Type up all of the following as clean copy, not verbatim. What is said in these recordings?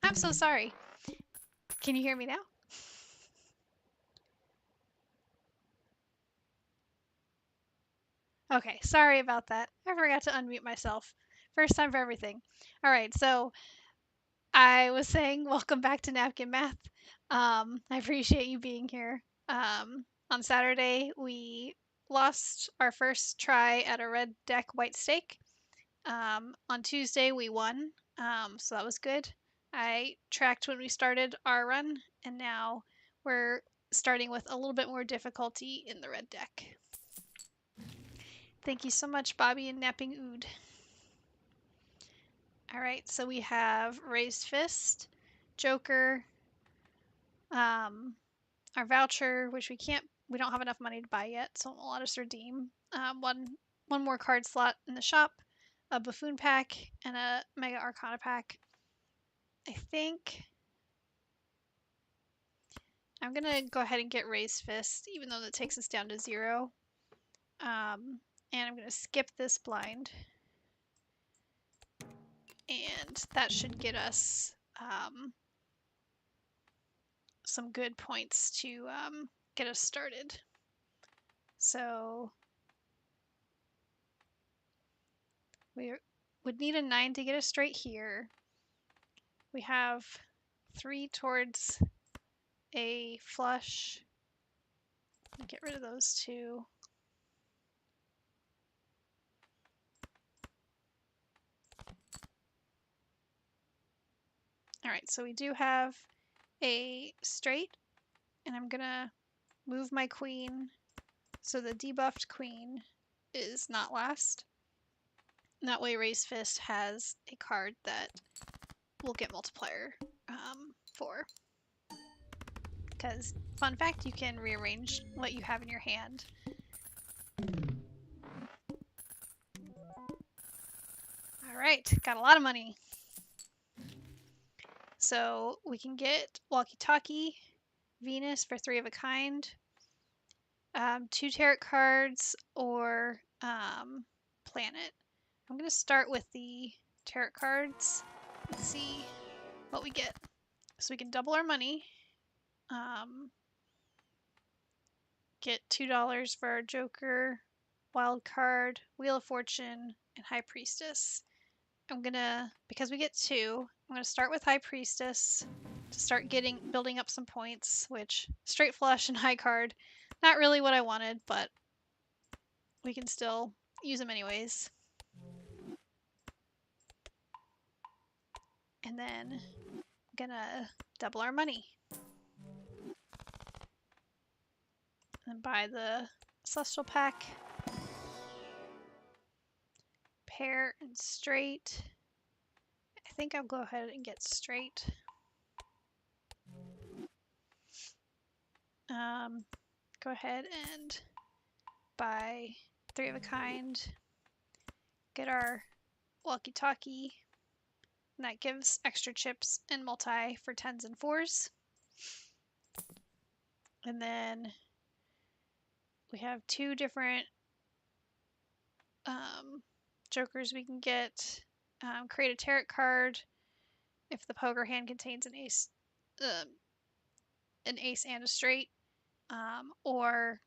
I'm so sorry. Can you hear me now? Okay, sorry about that. I forgot to unmute myself. First time for everything. All right, so I was saying welcome back to NapKim Math. I appreciate you being here. On Saturday, we lost our first try at a red deck white stake. On Tuesday, we won, so that was good. I tracked when we started our run, and now we're starting with a little bit more difficulty in the red deck. Thank you so much, Bobby and Napping Ood. All right, so we have Raised Fist, Joker, our voucher, which we don't have enough money to buy yet, so it won't let us redeem. One more card slot in the shop, a Buffoon pack, and a Mega Arcana pack. I think I'm gonna go ahead and get Raised Fist, even though that takes us down to 0. And I'm gonna skip this blind. And that should get us some good points to get us started. So we would need a 9 to get us straight here. We have 3 towards a flush. Get rid of those 2. All right, so we do have a straight, and I'm gonna move my queen so the debuffed queen is not last. And that way Raised Fist has a card that we'll get multiplier for. Because, fun fact, you can rearrange what you have in your hand. Alright, got a lot of money. So we can get Walkie Talkie, Venus for 3 of a kind, 2 tarot cards, or Planet. I'm going to start with the tarot cards and see what we get. So we can double our money. Get $2 for our Joker, Wild Card, Wheel of Fortune, and High Priestess. Because we get 2, I'm gonna start with High Priestess to start building up some points, which straight flush and high card, not really what I wanted, but we can still use them anyways. And then I'm gonna double our money. And buy the Celestial Pack. Pair and straight. I think I'll go ahead and get straight. Go ahead and buy 3 of a kind. Get our Walkie Talkie. And that gives extra chips and multi for 10s and 4s. And then we have 2 different jokers we can get. Create a tarot card if the poker hand contains an ace and a straight, or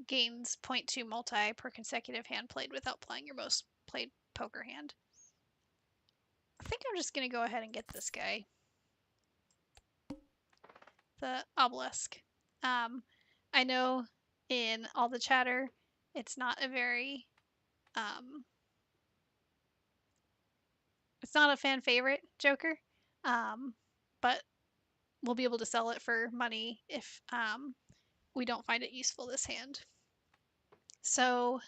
gains 0.2 multi per consecutive hand played without playing your most played poker hand. I think I'm just going to go ahead and get this guy. The obelisk. I know in all the chatter, it's not a very, it's not a fan favorite Joker, but we'll be able to sell it for money if we don't find it useful this hand. So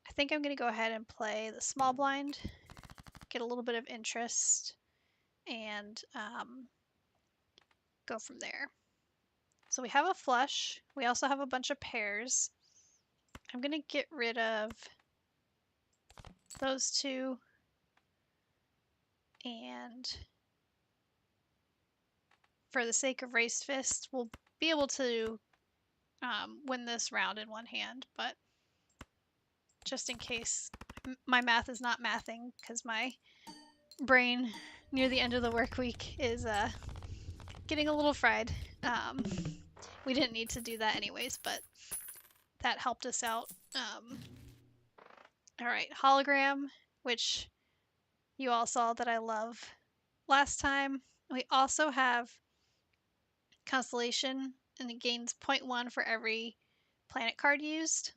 I think I'm going to go ahead and play the small blind, get a little bit of interest, and go from there. So we have a flush. We also have a bunch of pairs. I'm going to get rid of those 2. And for the sake of Raised Fist, we'll be able to win this round in one hand. But just in case my math is not mathing, because my brain near the end of the work week is getting a little fried. We didn't need to do that anyways, but that helped us out. All right, hologram, which you all saw that I love last time. We also have constellation, and it gains 0.1 for every planet card used.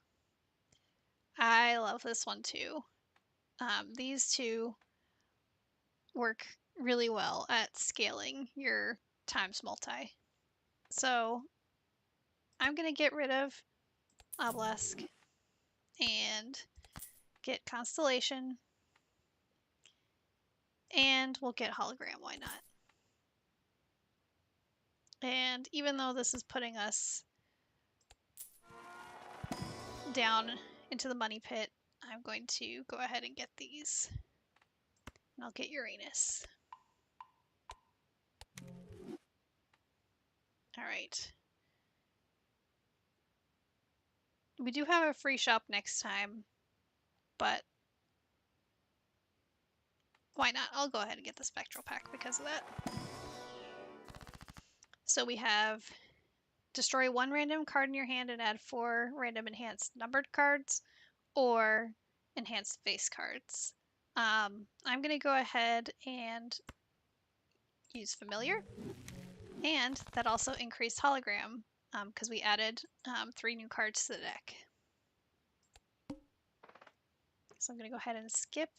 I love this one too. These two work really well at scaling your times multi. So I'm going to get rid of Obelisk and get Constellation, and we'll get Hologram, why not? And even though this is putting us down into the money pit, I'm going to go ahead and get these. And I'll get Uranus. Alright. We do have a free shop next time, but why not? I'll go ahead and get the Spectral Pack because of that. So we have destroy 1 random card in your hand and add 4 random enhanced numbered cards, or enhanced face cards. I'm going to go ahead and use Familiar, and that also increased Hologram because we added 3 new cards to the deck. So I'm going to go ahead and skip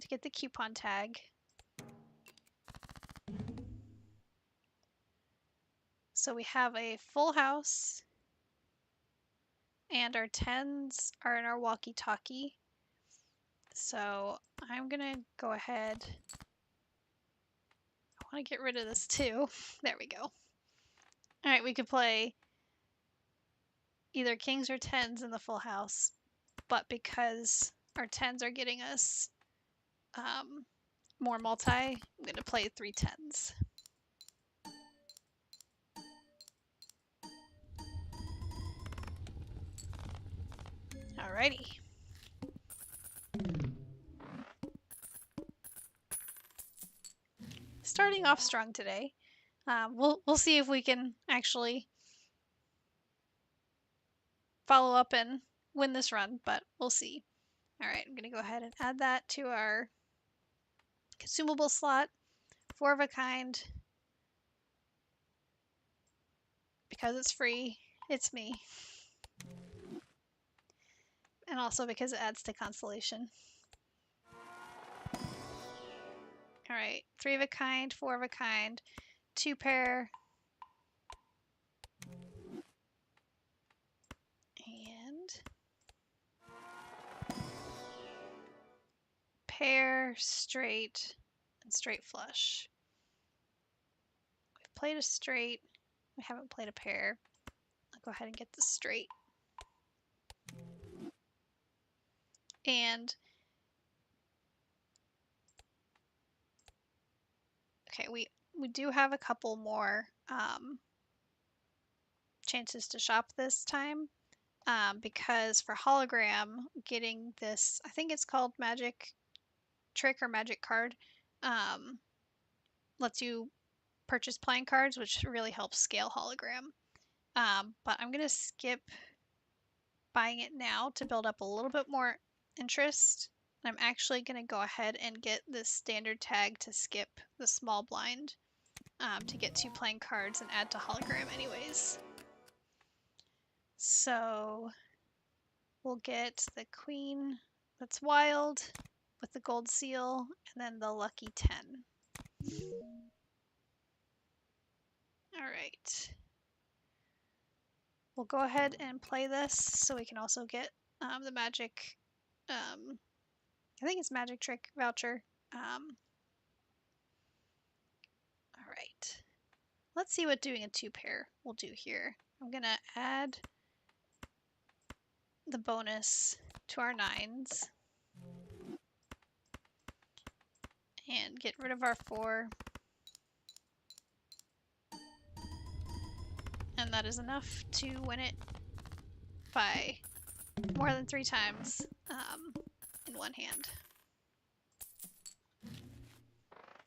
to get the coupon tag. So we have a full house, and our 10s are in our walkie-talkie. So I'm going to go ahead. I want to get rid of this too. There we go. Alright, we could play either kings or 10s in the full house, but because our 10s are getting us more multi, I'm going to play 3 10s. Alrighty. Starting off strong today. We'll see if we can actually follow up and win this run, but we'll see. Alright, I'm going to go ahead and add that to our consumable slot. 4 of a kind. Because it's free, it's me. And also because it adds to Constellation. Alright, 3 of a kind, 4 of a kind, 2 pair, and pair, straight, and straight flush. We've played a straight, we haven't played a pair. I'll go ahead and get the straight. And okay, we do have a couple more chances to shop this time, because for hologram, getting this, I think it's called magic trick or magic card, lets you purchase playing cards, which really helps scale hologram. But I'm gonna skip buying it now to build up a little bit more interest. I'm actually gonna go ahead and get this standard tag to skip the small blind to get 2 playing cards and add to hologram anyways. So we'll get the queen that's wild with the gold seal, and then the lucky 10. Alright. We'll go ahead and play this so we can also get the magic, I think it's magic trick voucher. Alright. Let's see what doing a 2 pair will do here. I'm going to add the bonus to our 9s and get rid of our 4. And that is enough to win it by more than 3 times in one hand.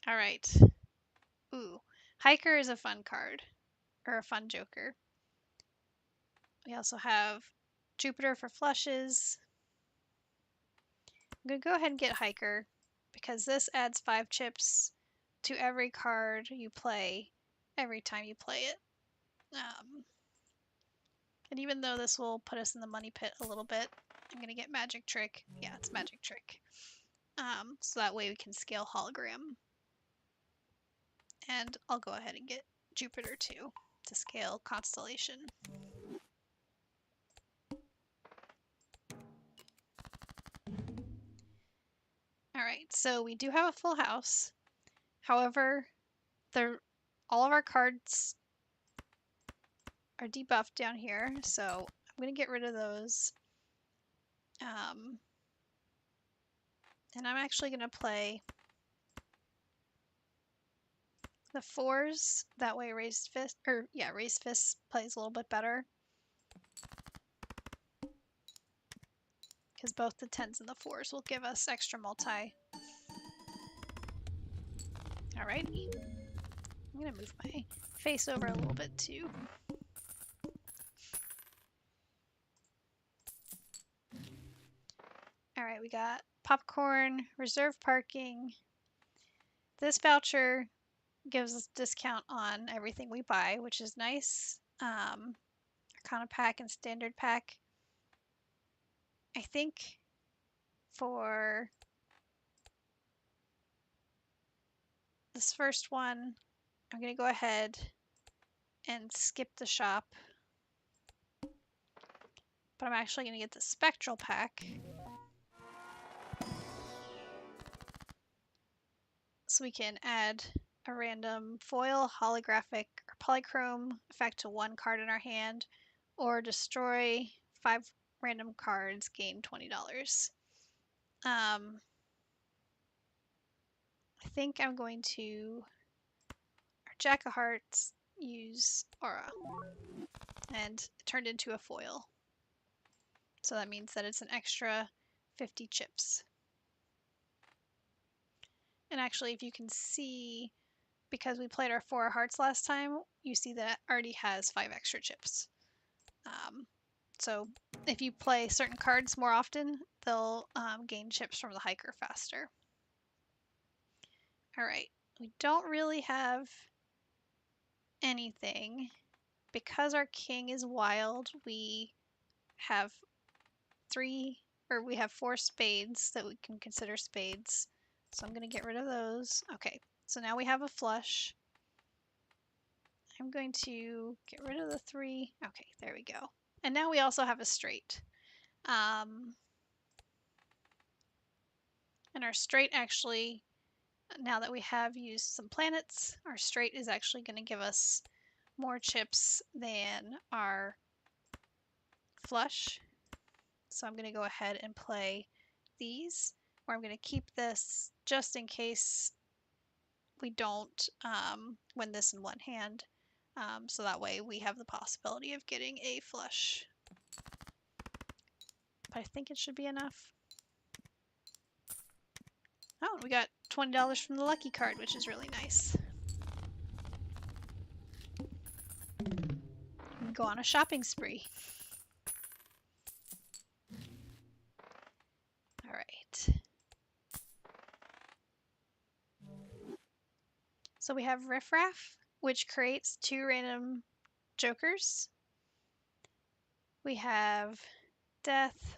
All right. Ooh, Hiker is a fun card, or a fun joker. We also have Jupiter for flushes. I'm going to go ahead and get Hiker because this adds 5 chips to every card you play every time you play it. And even though this will put us in the money pit a little bit, I'm going to get Magic Trick. Yeah, it's Magic Trick. So that way we can scale Hologram. And I'll go ahead and get Jupiter too to scale Constellation. Alright, so we do have a full house. However, all of our cards are debuffed down here, so I'm going to get rid of those. And I'm actually going to play the 4s. That way Raised Fist plays a little bit better. Because both the 10s and the 4s will give us extra multi. Alrighty. I'm going to move my face over a little bit too. Alright, we got popcorn, reserve parking. This voucher gives us discount on everything we buy, which is nice. Arcana pack and standard pack. I think for this first one, I'm going to go ahead and skip the shop. But I'm actually going to get the spectral pack. So we can add a random foil, holographic, or polychrome effect to one card in our hand, or destroy 5 random cards, gain $20. I think I'm going to, our Jack of Hearts, use Aura, and it turned into a foil. So that means that it's an extra 50 chips. And actually, if you can see, because we played our 4 hearts last time, you see that it already has 5 extra chips. So if you play certain cards more often, they'll gain chips from the hiker faster. Alright, we don't really have anything. Because our king is wild, we have 4 spades that we can consider spades. So I'm going to get rid of those. Okay, so now we have a flush. I'm going to get rid of the 3. Okay, there we go. And now we also have a straight. And our straight actually, now that we have used some planets, our straight is actually going to give us more chips than our flush. So I'm going to go ahead and play these, or I'm going to keep this just in case we don't win this in one hand. So that way we have the possibility of getting a flush. But I think it should be enough. Oh, we got $20 from the lucky card, which is really nice. We can go on a shopping spree. All right. So we have Riff Raff, which creates 2 random jokers. We have Death.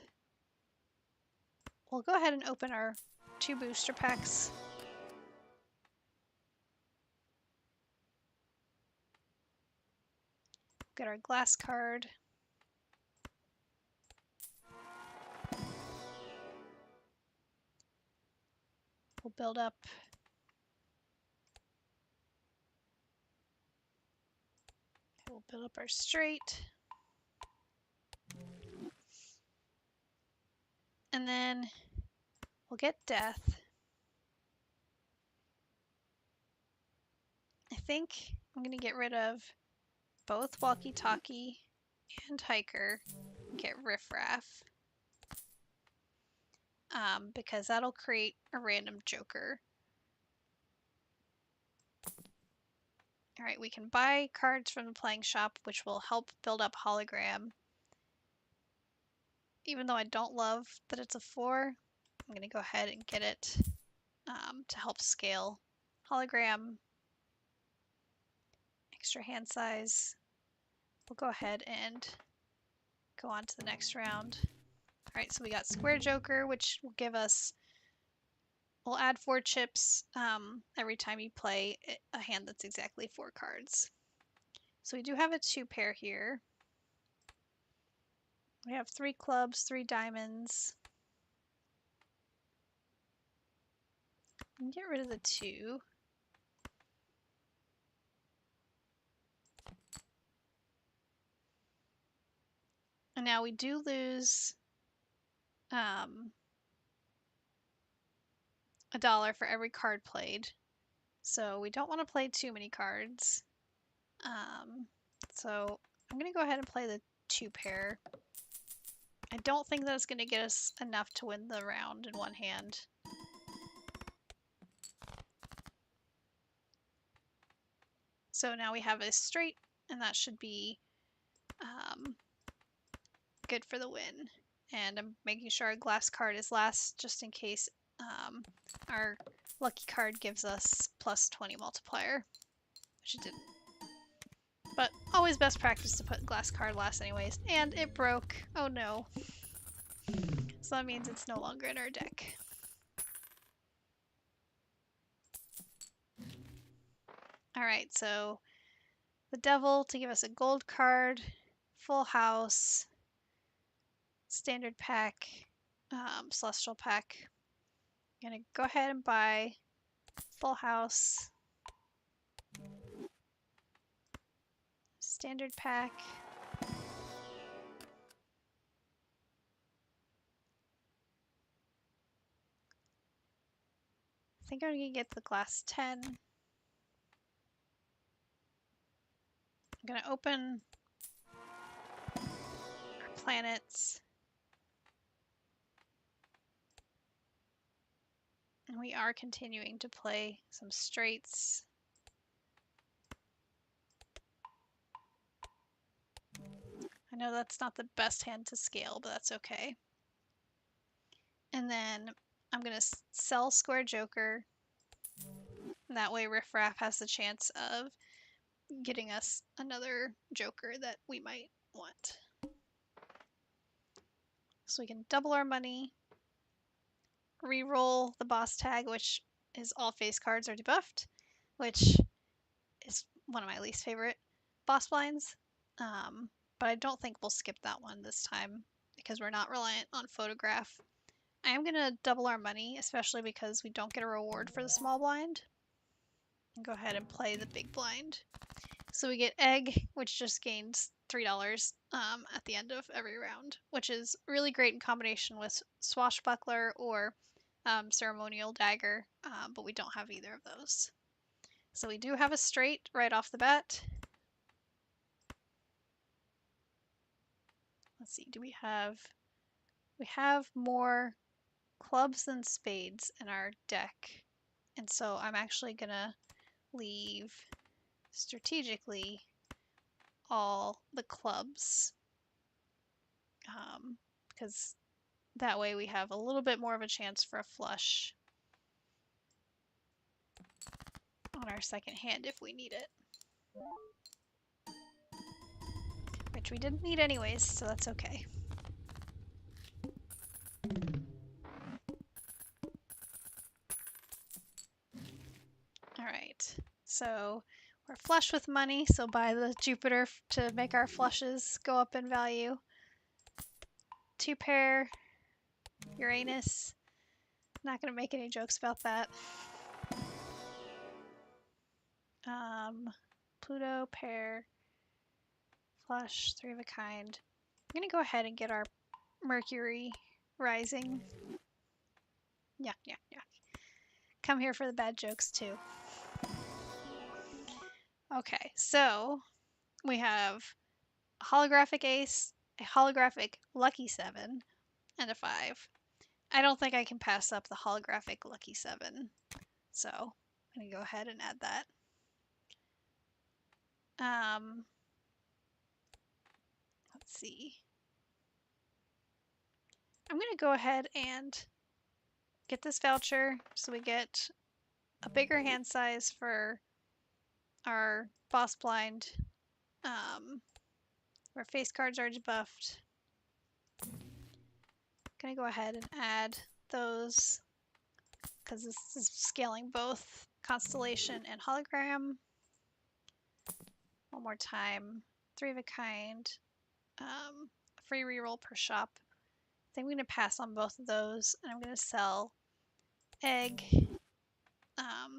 We'll go ahead and open our 2 booster packs. Get our glass card. We'll build up our straight. And then we'll get Death. I think I'm going to get rid of both Walkie Talkie and Hiker. Get Riff Raff. Because that'll create a random joker. All right, we can buy cards from the playing shop, which will help build up hologram. Even though I don't love that it's a 4, I'm going to go ahead and get it to help scale. Hologram, extra hand size. We'll go ahead and go on to the next round. All right, so we got Square Joker, which will give us, we'll add 4 chips every time you play a hand that's exactly 4 cards. So we do have a 2 pair here. We have 3 clubs, 3 diamonds. Get rid of the 2. And now we do lose $1 for every card played. So we don't want to play too many cards. So I'm going to go ahead and play the 2 pair. I don't think that's going to get us enough to win the round in one hand. So now we have a straight, and that should be good for the win. And I'm making sure our glass card is last, just in case our lucky card gives us plus 20 multiplier, which it didn't. But always best practice to put glass card last anyways. And it broke. Oh no. So that means it's no longer in our deck. Alright, so the devil to give us a gold card, full house, standard pack, celestial pack. I'm gonna go ahead and buy full house, standard pack. I think I'm gonna get the glass 10. I'm gonna open our planets. And we are continuing to play some straights. I know that's not the best hand to scale, but that's okay. And then I'm going to sell Square Joker. That way Riff Raff has the chance of getting us another Joker that we might want. So we can double our money, re-roll the boss tag, which is all face cards are debuffed, which is one of my least favorite boss blinds. But I don't think we'll skip that one this time because we're not reliant on photograph. I am going to double our money, especially because we don't get a reward for the small blind. And go ahead and play the big blind. So we get egg, which just gains $3 at the end of every round, which is really great in combination with swashbuckler or ceremonial dagger, but we don't have either of those. So we do have a straight right off the bat. Let's see, do we have more clubs than spades in our deck. And so I'm actually gonna leave strategically all the clubs because that way we have a little bit more of a chance for a flush on our second hand if we need it. Which we didn't need anyways, so that's okay. Alright, so we're flush with money, so buy the Jupiter to make our flushes go up in value. 2 pair, Uranus. Not gonna make any jokes about that. Pluto, pair, flush, 3 of a kind. I'm gonna go ahead and get our Mercury rising. Yeah. Come here for the bad jokes too. Okay, so we have a holographic ace, a holographic lucky 7, and a 5. I don't think I can pass up the holographic lucky 7, so I'm gonna go ahead and add that. Let's see. I'm going to go ahead and get this voucher so we get a bigger hand size for our boss blind. Our face cards are debuffed. Gonna go ahead and add those because this is scaling both Constellation and Hologram. One more time. 3 of a kind. Free reroll per shop. I think I'm gonna pass on both of those, and I'm gonna sell egg.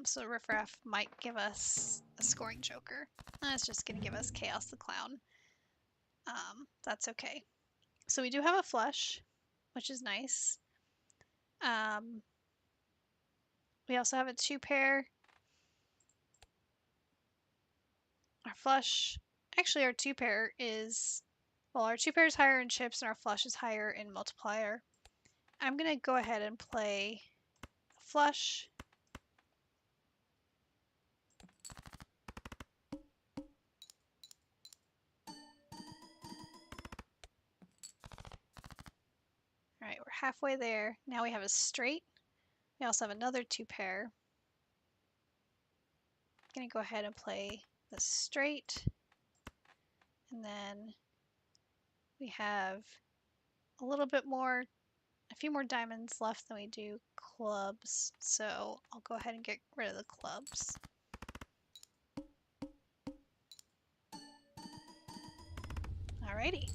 So Riffraff might give us a scoring joker. It's just gonna give us Chaos the Clown. That's okay. So we do have a flush, which is nice. We also have a 2 pair. Our flush, actually our 2 pair is, well, our 2 pair is higher in chips and our flush is higher in multiplier. I'm gonna go ahead and play the flush. All right, we're halfway there. Now we have a straight. We also have another 2 pair. I'm gonna go ahead and play the straight. And then we have a little bit more, a few more diamonds left than we do clubs. So I'll go ahead and get rid of the clubs. Alrighty.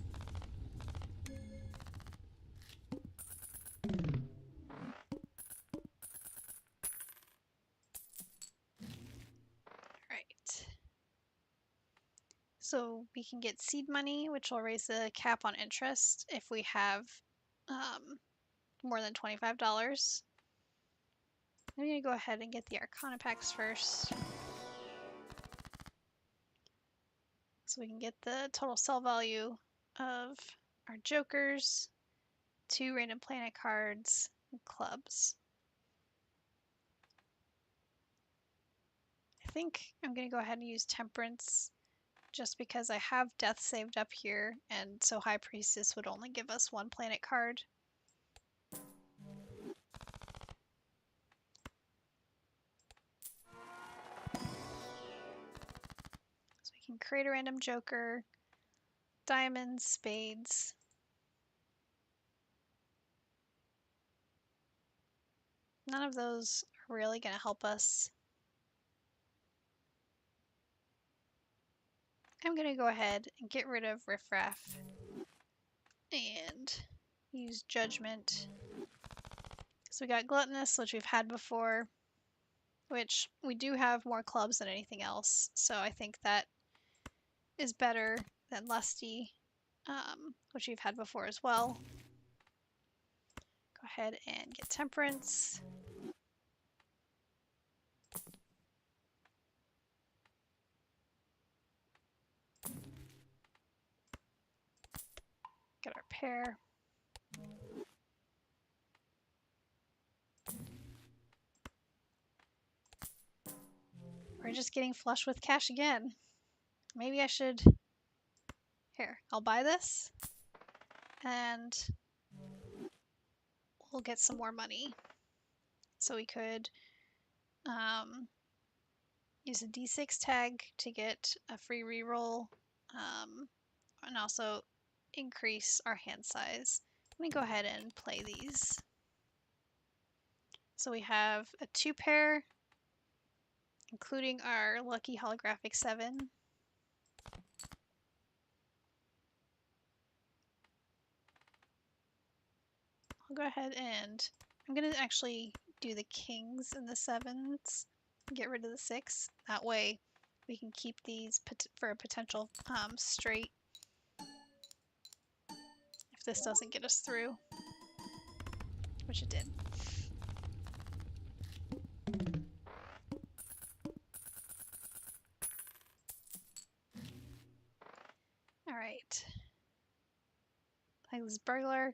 So we can get seed money, which will raise the cap on interest if we have more than $25. I'm going to go ahead and get the Arcana packs first. So we can get the total sell value of our jokers, 2 random planet cards, and clubs. I think I'm going to go ahead and use Temperance just because I have Death saved up here, and so High Priestess would only give us 1 planet card. So we can create a random joker, diamonds, spades. None of those are really going to help us. I'm going to go ahead and get rid of Riffraff and use Judgment. So we got Gluttonous, which we've had before, which we do have more clubs than anything else. So I think that is better than Lusty, which we've had before as well. Go ahead and get Temperance. Get our pair. We're just getting flush with cash again. Maybe I should... Here, I'll buy this. And we'll get some more money. So we could use a D6 tag to get a free reroll, and also increase our hand size. Let me go ahead and play these. So we have a 2 pair, including our lucky holographic 7. I'll go ahead and I'm going to actually do the kings and the 7s, get rid of the 6. That way we can keep these for a potential straight if this doesn't get us through, which it did. Alright. Like this burglar.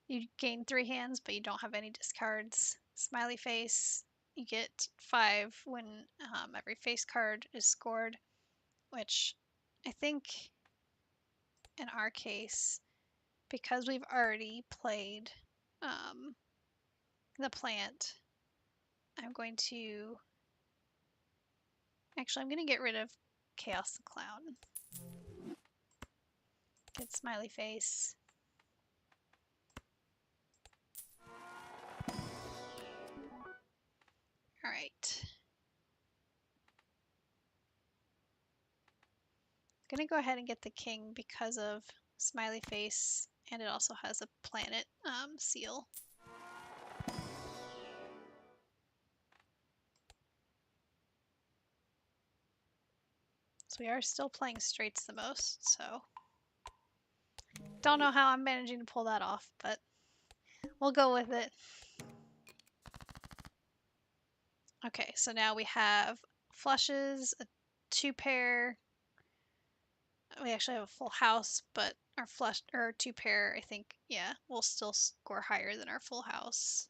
You gain 3 hands, but you don't have any discards. Smiley face. You get 5 when every face card is scored. which I think in our case, because we've already played the plant, I'm going to get rid of Chaos the Clown. Get Smiley Face. Alright. I'm gonna go ahead and get the king because of Smiley Face, and it also has a planet seal. So we are still playing straights the most, so don't know how I'm managing to pull that off, but we'll go with it. Okay, so now we have flushes, a 2-pair. We actually have a full house, but our flush or 2-pair, I think, yeah, will still score higher than our full house.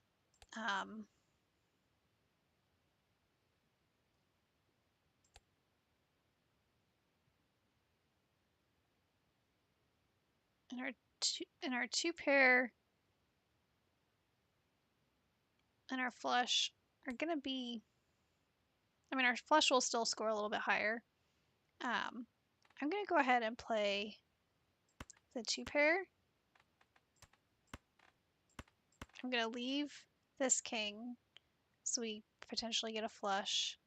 And our 2-pair and our flush are gonna be. I mean, our flush will still score a little bit higher. I'm gonna go ahead and play the 2-pair. I'm gonna leave this king, so we potentially get a flush.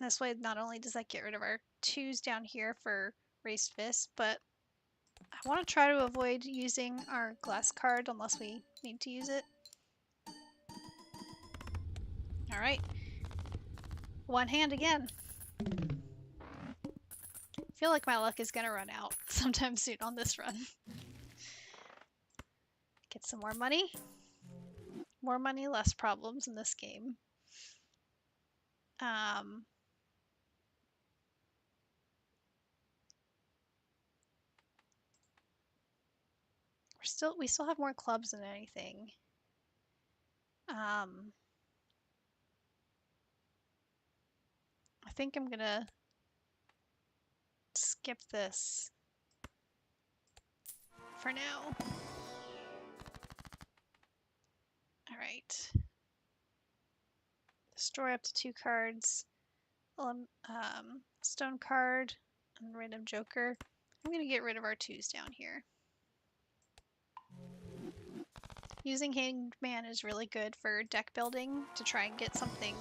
This way, not only does that get rid of our 2s down here for raised fist, but I want to try to avoid using our glass card unless we need to use it. Alright. One hand again. I feel like my luck is going to run out sometime soon on this run. Get some more money. More money, less problems in this game. We still have more clubs than anything. I think I'm gonna skip this for now. Alright. Destroy up to 2 cards. Stone card and random joker. I'm gonna get rid of our 2s down here. Using Hanged Man is really good for deck building to try and get something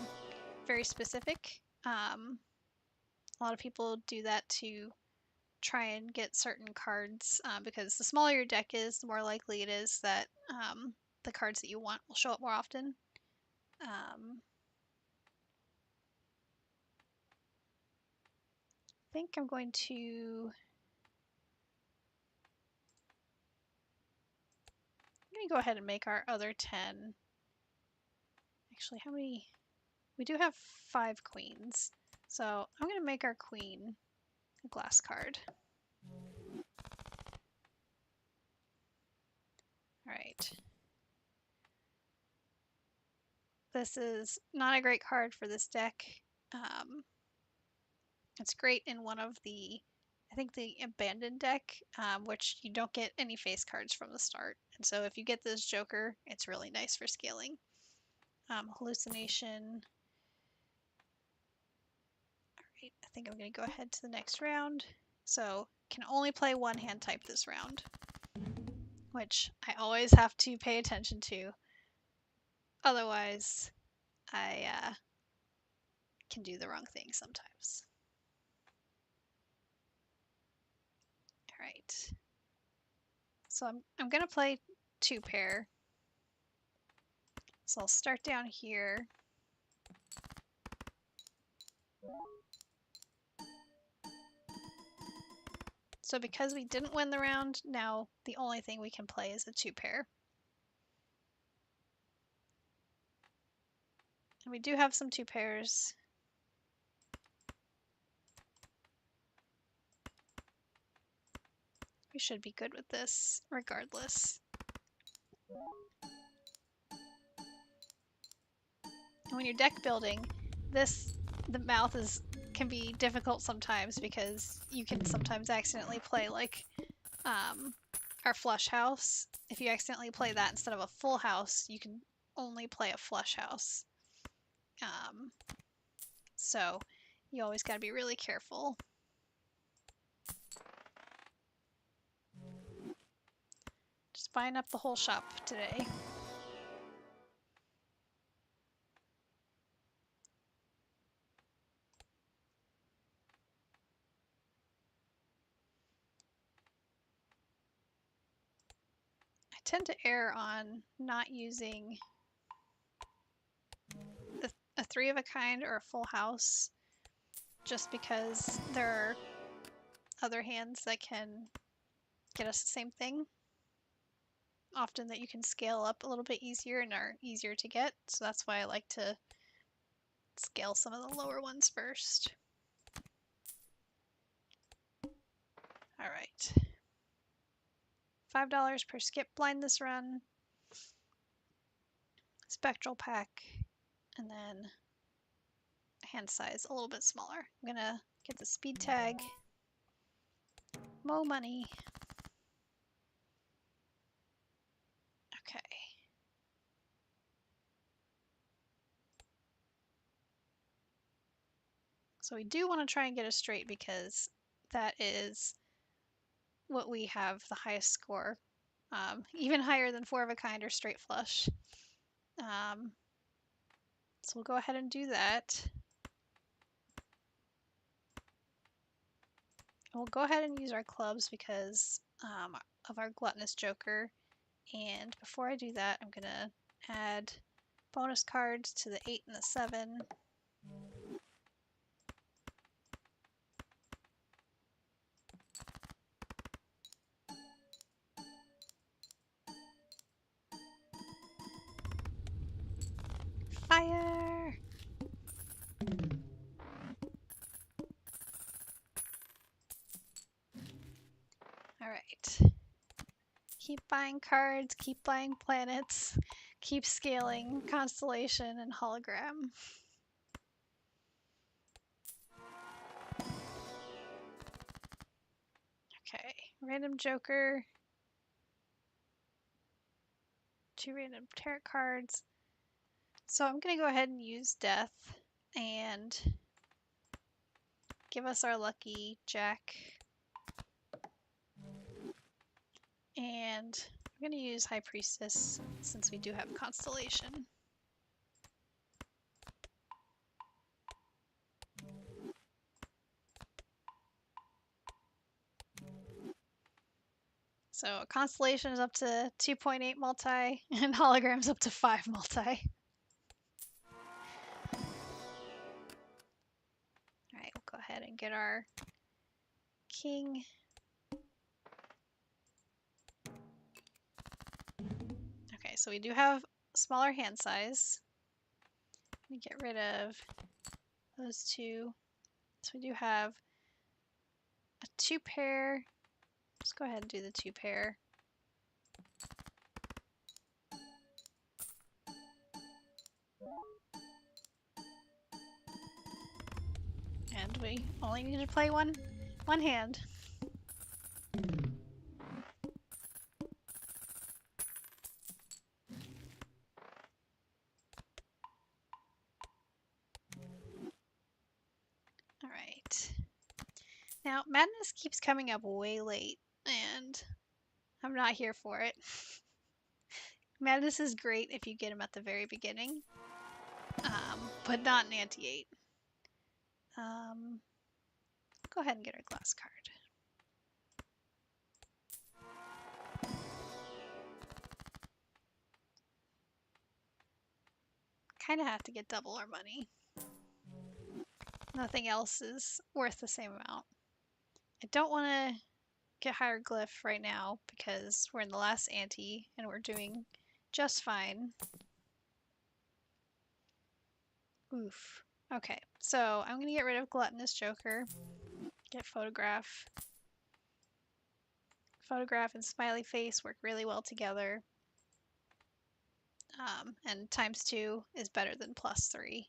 very specific. A lot of people do that to try and get certain cards because the smaller your deck is, the more likely it is that the cards that you want will show up more often. I think I'm going to go ahead and make our other 10. Actually, how many? We do have 5 queens. So I'm going to make our queen a glass card. Alright. This is not a great card for this deck. It's great in one of the, I think the Abandoned deck, which you don't get any face cards from the start. And so if you get this Joker, it's really nice for scaling. Hallucination. Alright, I think I'm going to go ahead to the next round. So can only play one hand type this round, which I always have to pay attention to. Otherwise, I can do the wrong thing sometimes. Alright. So I'm going to play 2-pair. So I'll start down here. So because we didn't win the round, now the only thing we can play is a 2-pair. And we do have some 2-pairs. We should be good with this regardless. And when you're deck building, this the mouth can be difficult sometimes because you can sometimes accidentally play like our flush house. If you accidentally play that instead of a full house, you can only play a flush house. So you always got to be really careful. Just buying up the whole shop today. I tend to err on not using a 3 of a kind or a full house just because there are other hands that can get us the same thing. Often that you can scale up a little bit easier and are easier to get, so that's why I like to scale some of the lower ones first. Alright. $5 per skip blind this run. Spectral pack, and then hand size a little bit smaller. I'm gonna get the speed tag. Mo money. Okay. So we do want to try and get a straight because that is what we have the highest score. Even higher than 4 of a kind or straight flush. So we'll go ahead and do that. We'll go ahead and use our clubs because of our gluttonous joker. And before I do that, I'm gonna add bonus cards to the 8 and the 7. Fire! Alright. Keep buying cards, keep buying planets, keep scaling Constellation and Hologram. Okay, random joker. 2 random tarot cards. So I'm going to go ahead and use death and give us our lucky jack. And I'm going to use High Priestess since we do have Constellation. So Constellation is up to 2.8 multi and Hologram's up to 5 multi. Alright, we'll go ahead and get our king. Okay, so we do have smaller hand size. Let me get rid of those 2. So we do have a 2 pair. Let's go ahead and do the 2 pair. And we only need to play one hand. Alright. Now, Madness keeps coming up way late, and I'm not here for it. Madness is great if you get him at the very beginning, but not in Ante 8. Go ahead and get our glass card. Kind of have to get double our money. Nothing else is worth the same amount. I don't want to get hieroglyph right now because we're in the last ante and we're doing just fine. Oof. Okay, so I'm going to get rid of Gluttonous Joker. Get Photograph. Photograph and Smiley Face work really well together. And ×2 is better than +3.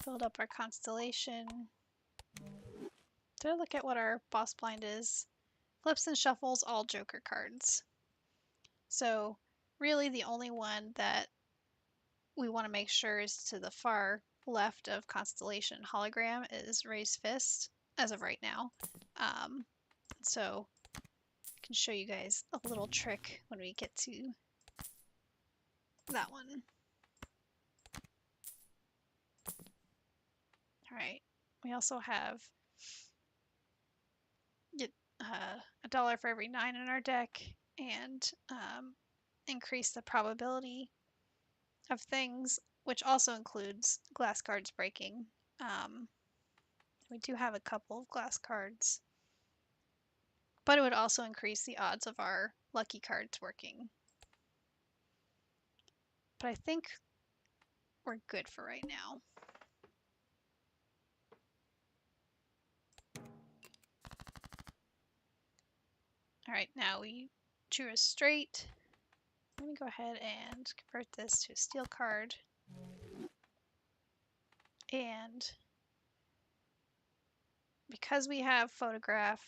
Build up our constellation. Did I look at what our boss blind is? Flips and shuffles all Joker cards. So really the only one that we want to make sure is to the far left of Constellation Hologram is Raised Fist as of right now. So I can show you guys a little trick when we get to that one. Alright, we also have get $1 for every 9 in our deck and increase the probability of things, which also includes glass cards breaking. We do have a couple of glass cards, but it would also increase the odds of our lucky cards working. But I think we're good for right now. Alright, now we drew a straight. Let me go ahead and convert this to a steel card. And because we have photograph,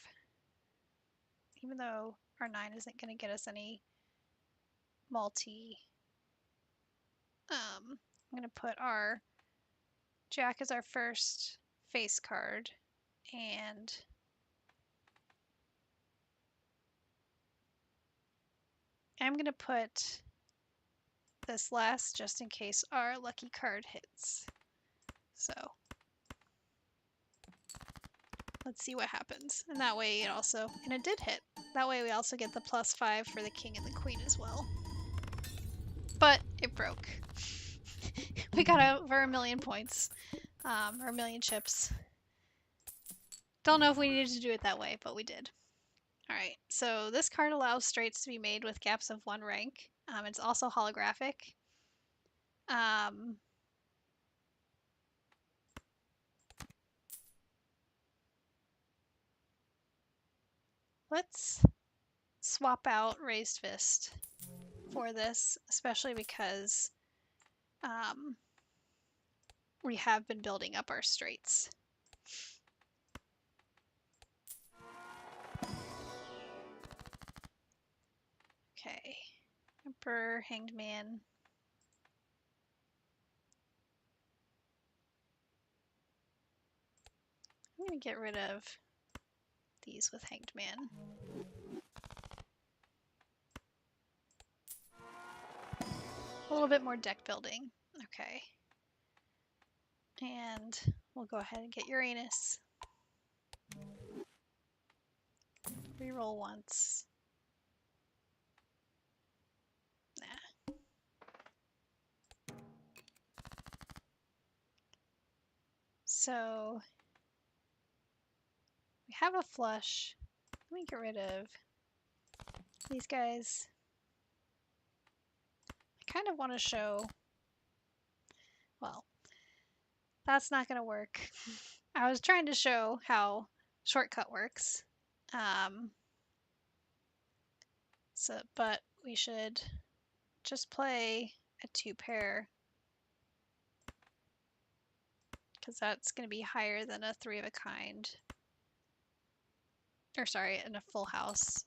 even though our 9 isn't going to get us any multi, I'm going to put our Jack as our first face card, and I'm going to put this last just in case our lucky card hits. So let's see what happens. And that way it also, and it did hit. That way we also get the +5 for the king and the queen as well. But it broke. We got over 1,000,000 points, or 1,000,000 chips. Don't know if we needed to do it that way, but we did. Alright, so this card allows straights to be made with gaps of 1 rank. It's also holographic. Let's swap out Raised Fist for this, especially because we have been building up our straights. Okay, Emperor, Hanged Man. I'm going to get rid of these with Hanged Man. A little bit more deck building. Okay. And we'll go ahead and get Uranus. Reroll once. Nah. So we have a flush. Let me get rid of these guys. I kind of want to show, well, that's not going to work. I was trying to show how shortcut works. But we should just play a 2 pair because that's going to be higher than a 3 of a kind. Or sorry, in a full house.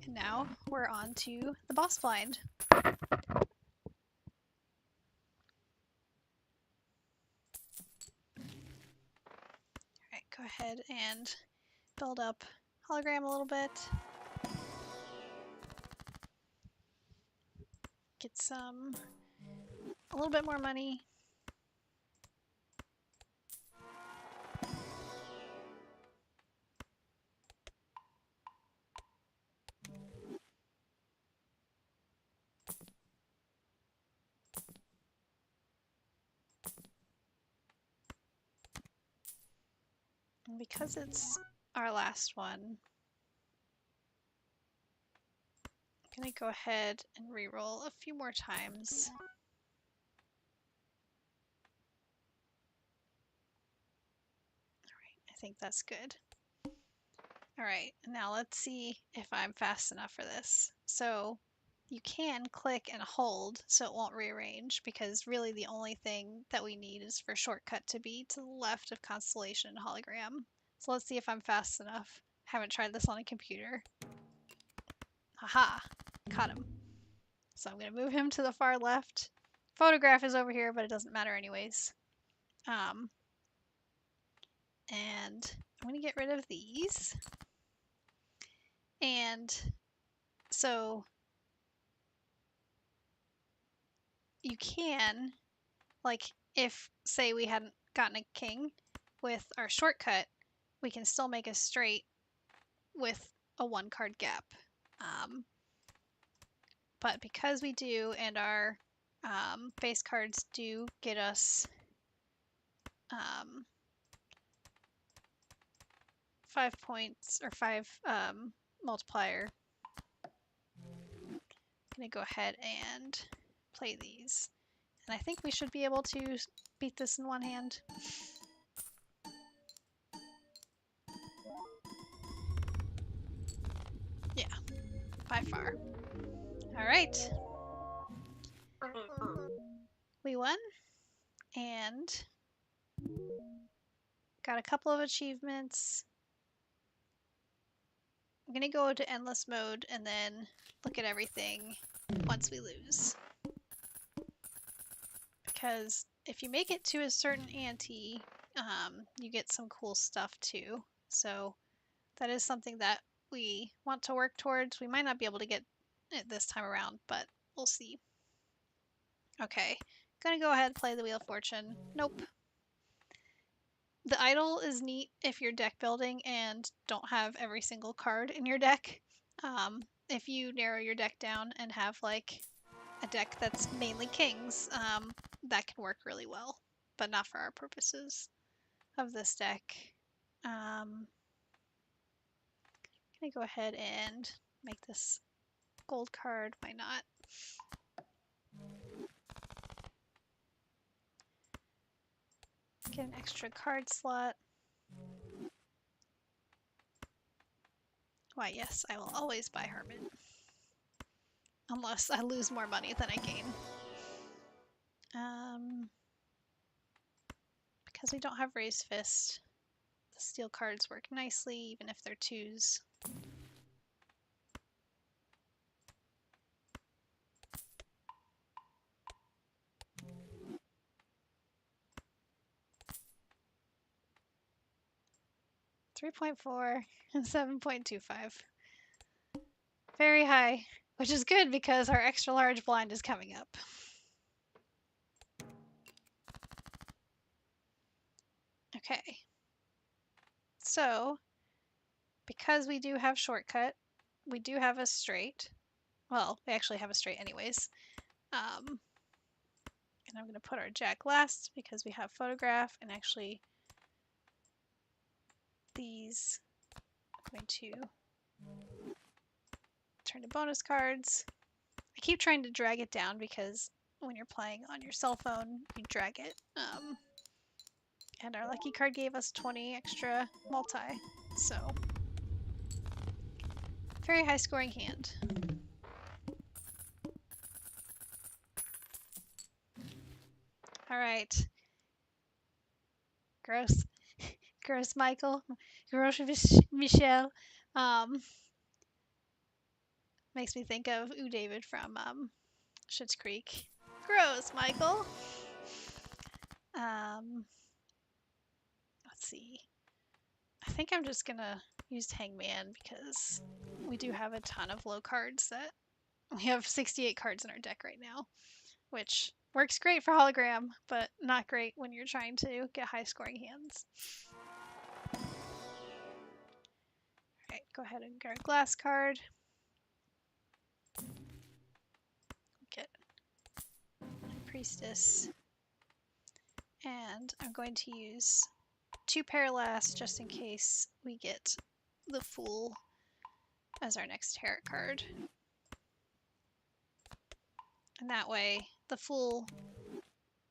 And now we're on to the boss blind. Alright, go ahead and build up hologram a little bit. Get a little bit more money. And because it's our last one, I'm going to go ahead and re-roll a few more times. Alright, I think that's good. Alright, now let's see if I'm fast enough for this. So you can click and hold so it won't rearrange, because really the only thing that we need is for shortcut to be to the left of Constellation and Hologram. So let's see if I'm fast enough. Haven't tried this on a computer. Haha, caught him. So I'm going to move him to the far left. Photograph is over here, but it doesn't matter anyways. And I'm going to get rid of these. And so you can, like, if, say, we hadn't gotten a king with our shortcut, we can still make a straight with a 1-card gap. But because we do, and our base cards do get us 5 points, or 5 multiplier, I'm going to go ahead and play these. And I think we should be able to beat this in one hand. Yeah, by far. Alright. We won. And got a couple of achievements. I'm going to go to endless mode and then look at everything once we lose. Because if you make it to a certain ante, you get some cool stuff too. So that is something that we want to work towards. We might not be able to get it this time around, but we'll see. Okay, gonna go ahead and play the Wheel of Fortune. Nope. The idol is neat if you're deck building and don't have every single card in your deck. If you narrow your deck down and have like a deck that's mainly kings, that can work really well, but not for our purposes of this deck. I'm gonna go ahead and make this gold card. Why not? Get an extra card slot. Why, yes, I will always buy Hermit. Unless I lose more money than I gain. Because we don't have Raised Fist, the steel cards work nicely, even if they're 2s. $3.4 and 7.25. Very high, which is good because our extra large blind is coming up. Okay. So, because we do have shortcut, we do have a straight. Well, we actually have a straight anyways. And I'm going to put our jack last because we have photograph, and actually these I'm going to turn to bonus cards. I keep trying to drag it down because when you're playing on your cell phone, you drag it. And our lucky card gave us 20 extra multi, so very high scoring hand. All right. Gross. Gross Michael. Gross Michelle. Makes me think of Ooh David from Schitt's Creek. Gross Michael. Let's see. I think I'm just gonna use Hangman because we do have a ton of low cards. That we have 68 cards in our deck right now, which works great for hologram, but not great when you're trying to get high scoring hands. Alright, go ahead and get our glass card. Get Priestess. And I'm going to use 2 Parallax just in case we get the Fool as our next tarot card. And that way, the Fool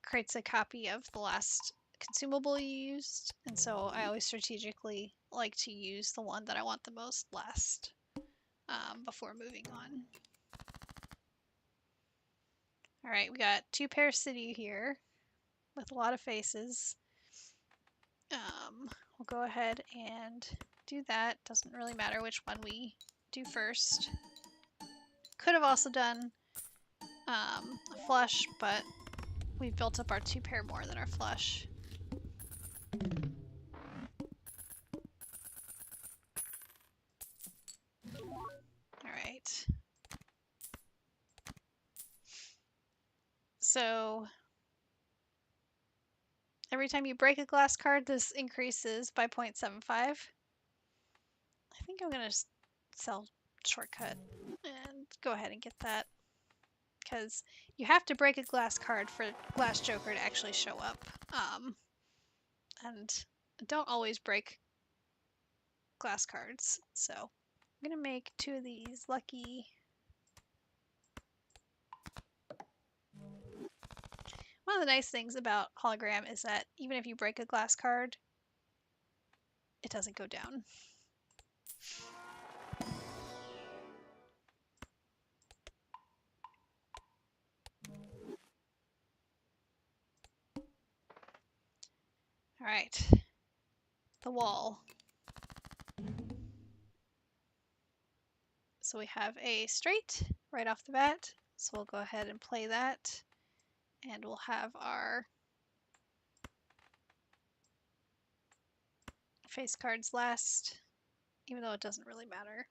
creates a copy of the last consumable you used, and so I always strategically like to use the one that I want the most last before moving on. All right, we got 2 pair city here with a lot of faces. We'll go ahead and do that. Doesn't really matter which one we do first. Could have also done a flush, but we've built up our 2 pair more than our flush. Alright. So every time you break a glass card, this increases by 0.75. I think I'm going to sell shortcut and go ahead and get that, because you have to break a glass card for Glass Joker to actually show up. And don't always break glass cards. So I'm going to make 2 of these lucky. One of the nice things about Hologram is that even if you break a glass card, it doesn't go down. All right, the wall. So we have a straight right off the bat. So we'll go ahead and play that. And we'll have our face cards last, even though it doesn't really matter.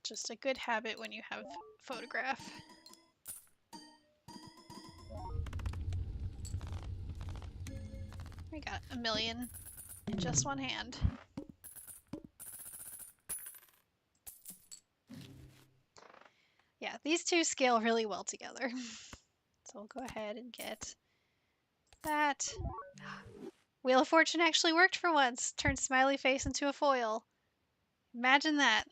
Just a good habit when you have photograph. We got a million in just one hand. Yeah, these two scale really well together. So we'll go ahead and get that. Wheel of Fortune actually worked for once. Turned smiley face into a foil. Imagine that.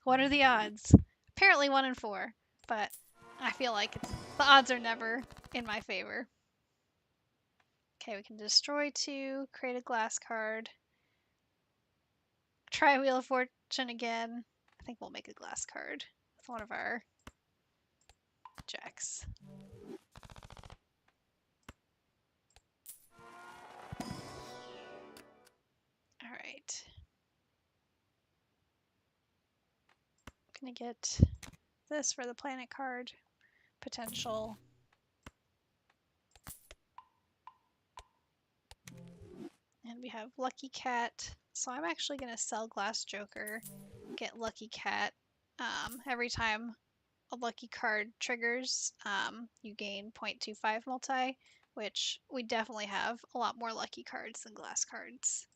What are the odds? Apparently 1 in 4, but I feel like the odds are never in my favor. Okay, we can destroy 2, create a glass card. Try Wheel of Fortune again. I think we'll make a glass card with one of our jacks. All right. I'm gonna get this for the planet card potential. And we have Lucky Cat. So I'm actually gonna sell Glass Joker, get Lucky Cat. Every time a lucky card triggers, you gain 0.25 multi, which we definitely have a lot more lucky cards than glass cards.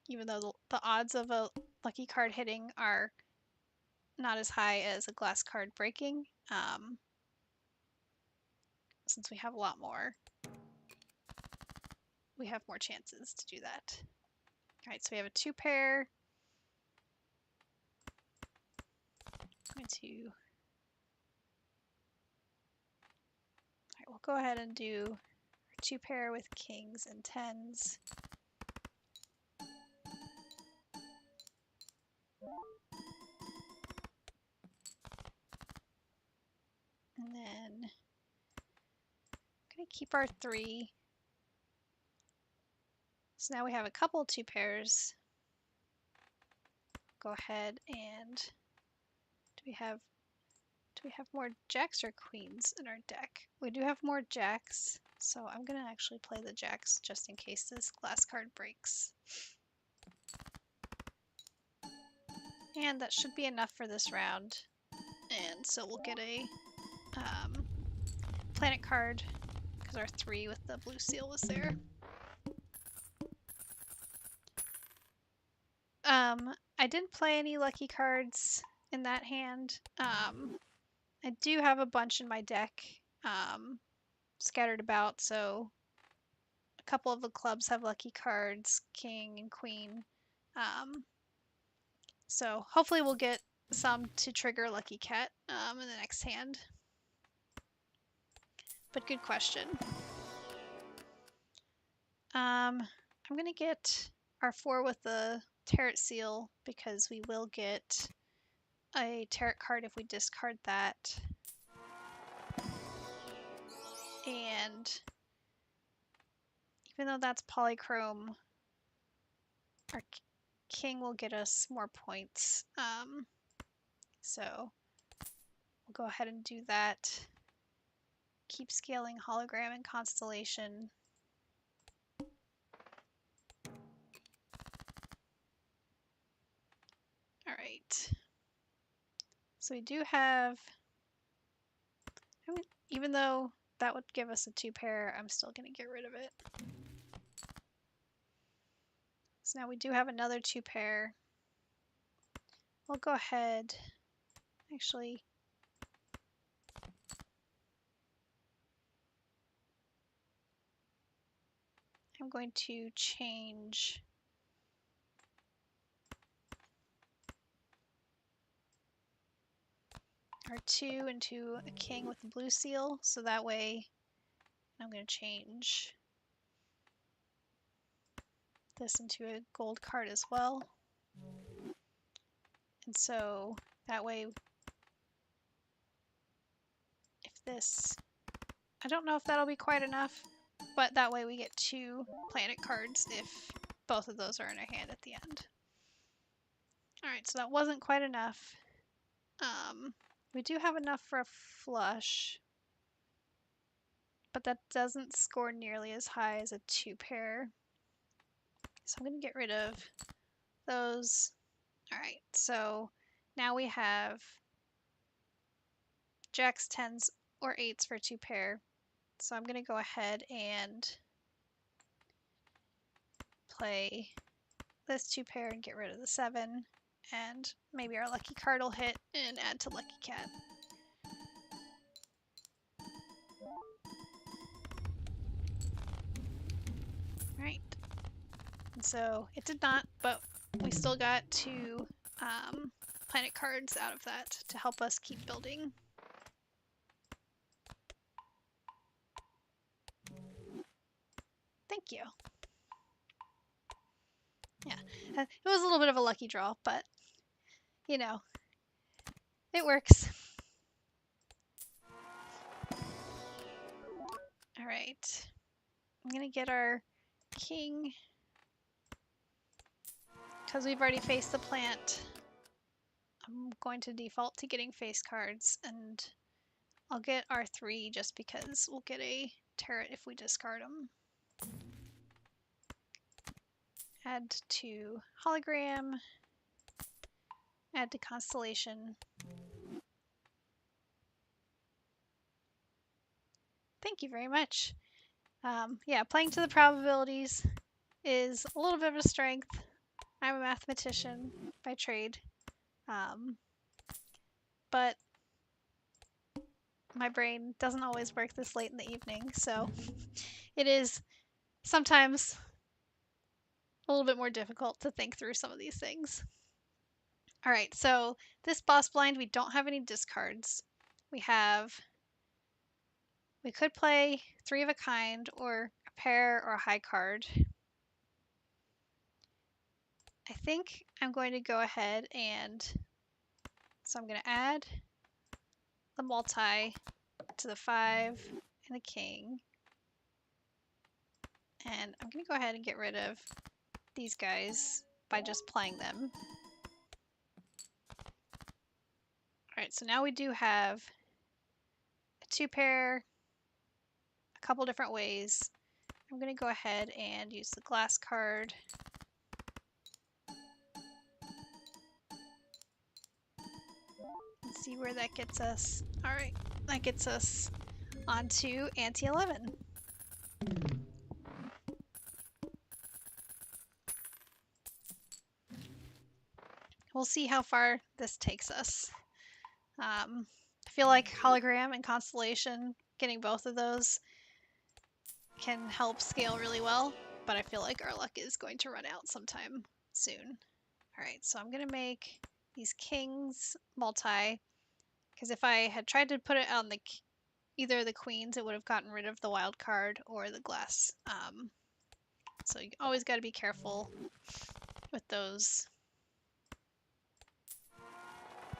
Even though the odds of a lucky card hitting are not as high as a glass card breaking, since we have a lot more, we have more chances to do that. All right, so we have a 2 pair. I'm going to. All right, we'll go ahead and do our 2 pair with kings and 10s. And then I'm going to keep our 3. So now we have a couple 2 pairs. Go ahead and do we have more jacks or queens in our deck? We do have more jacks, so I'm gonna actually play the jacks just in case this glass card breaks. And that should be enough for this round. And so we'll get a planet card because our 3 with the blue seal was there. I didn't play any lucky cards in that hand. I do have a bunch in my deck scattered about, so a couple of the clubs have lucky cards, king and queen. So hopefully we'll get some to trigger Lucky Cat in the next hand. but good question. I'm gonna get our 4 with the Tarot Seal because we will get a tarot card if we discard that. And even though that's polychrome, our king will get us more points. So we'll go ahead and do that. Keep scaling Hologram and Constellation. Alright. So we do have... even though that would give us a 2 pair, I'm still going to get rid of it. So now we do have another 2 pair. We'll go ahead... Actually... I'm going to change our 2 into a king with a blue seal, so that way I'm going to change this into a gold card as well. And so that way, if this, I don't know if that'll be quite enough, but that way we get 2 planet cards if both of those are in our hand at the end. Alright, so that wasn't quite enough. We do have enough for a flush, but that doesn't score nearly as high as a 2 pair. So I'm going to get rid of those. Alright, so now we have jacks, 10s, or 8s for 2 pair. So I'm going to go ahead and play this 2 pair and get rid of the 7. And maybe our lucky card will hit and add to Lucky Cat. Right. And so it did not, but we still got 2 planet cards out of that to help us keep building. Thank you. Yeah, it was a little bit of a lucky draw, but you know, it works. Alright. I'm gonna get our king. Because we've already faced the plant, I'm going to default to getting face cards, and I'll get our 3 just because we'll get a turret if we discard them. Add to Hologram. Add to Constellation. Thank you very much. Yeah, playing to the probabilities is a little bit of a strength. I'm a mathematician by trade. But my brain doesn't always work this late in the evening, so it is sometimes a little bit more difficult to think through some of these things. Alright, so this boss blind, we don't have any discards. We could play 3 of a kind, or a pair, or a high card. I think I'm going to go ahead and, so I'm going to add the multi to the 5 and the king. And I'm going to go ahead and get rid of these guys by just playing them. Alright, so now we do have a 2 pair, a couple different ways. I'm going to go ahead and use the glass card. Let's see where that gets us. Alright, that gets us onto Ante 11. We'll see how far this takes us. I feel like Hologram and Constellation, getting both of those can help scale really well, but I feel like our luck is going to run out sometime soon. Alright, so I'm going to make these kings multi, because if I had tried to put it on the either the queens, it would have gotten rid of the wild card, or the glass. So you always got to be careful with those.